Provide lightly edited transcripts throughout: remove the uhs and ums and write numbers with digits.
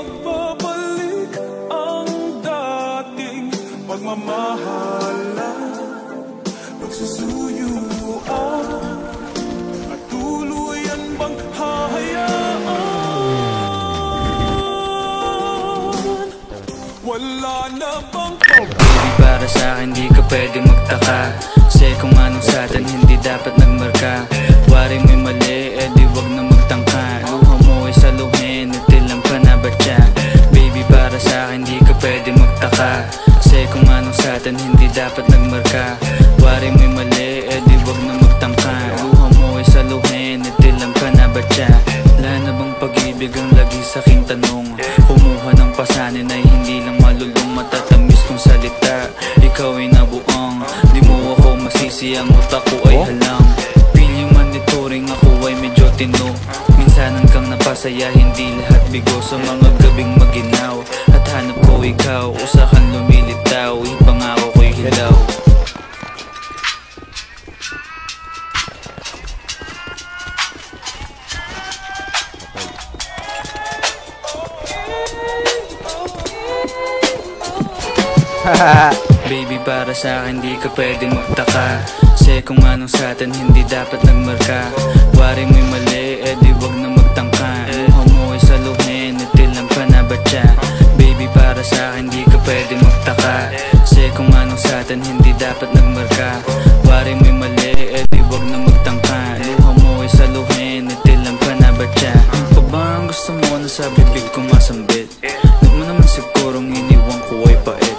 magbabalik ang dating pagmamahalan, pagsusuyuan, at tuluyan bang hahayaan? Wala na bang Baby, para sa'kin di ka pwede magtaka, kasi kung anong sa'tin hindi dapat nagmarka. Wari mo'y mali, di wag na magtangka. Luha mo ay saluhin, natilang pa na ba siya? Baby, para sa'kin di ka pwede magtaka, kasi kung anong sa'tin hindi dapat nagmarka. Wari mo'y mali, di wag na magtangka. Luha mo ay saluhin, natilang pa na ba siya? Wala na bang pag-ibig ang lagi sa'king tanong? Kumuha ng pasanin ay hindi lang malulong, matatamis kong salita. Ikaw ay nabuang, di mo ako masisi, ang utak ko ay halang. Piling monitoring, ako ay medyo tino. Minsanan kang napasaya, hindi lahat bigo. Sa mga gabing maginaw at hanap ko ikaw, usakan lumilitaw, ipangako ko'y hilaw. Baby, para sa'kin di ka pwede magtaka, kasi kung anong sa'tin hindi dapat nagmarka. Wari mo'y mali, di wag na magtangka. Luha mo ay saluhin, natilang pa na ba siya? Baby, para sa'kin di ka pwede magtaka, kasi kung anong sa'tin hindi dapat nagmarka. Wari mo'y mali, di wag na magtangka. Luha mo ay saluhin, natilang pa na ba siya? Pa ba ang gusto mo na sa bibig ko masambit? Huwag mo naman sigurong iniwan ko ay pait.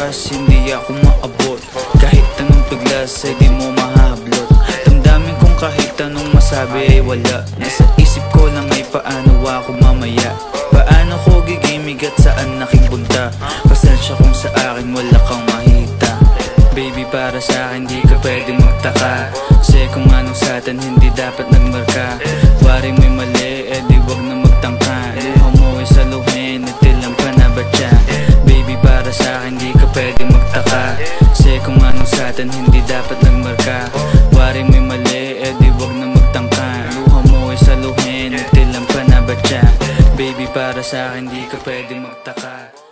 Hindi ako maabot, kahit anong paglas ay di mo mahablot. Damdamin kong kahit anong masabi ay wala. Nasa isip ko lang ay paano ako mamaya, paano ko gigimig at saan nakipunta. Pasensya kung sa akin wala kang mahita. Baby, para sa'kin di ka pwede magtaka, kasi kung anong sa'tin hindi dapat nagmarka. Wari mo'y mali, di wag na magtangka. Luha mo ay saluhin, natilang pa na ba siya? Baby, para sa'kin di ka pwede magtaka, kasi kung anong sa'tin hindi dapat nagmarka. Wari mo'y mali, di wag na magtangka. Luha mo ay saluhin, natilang pa na ba siya? Baby, para sa'kin di ka pwede magtaka.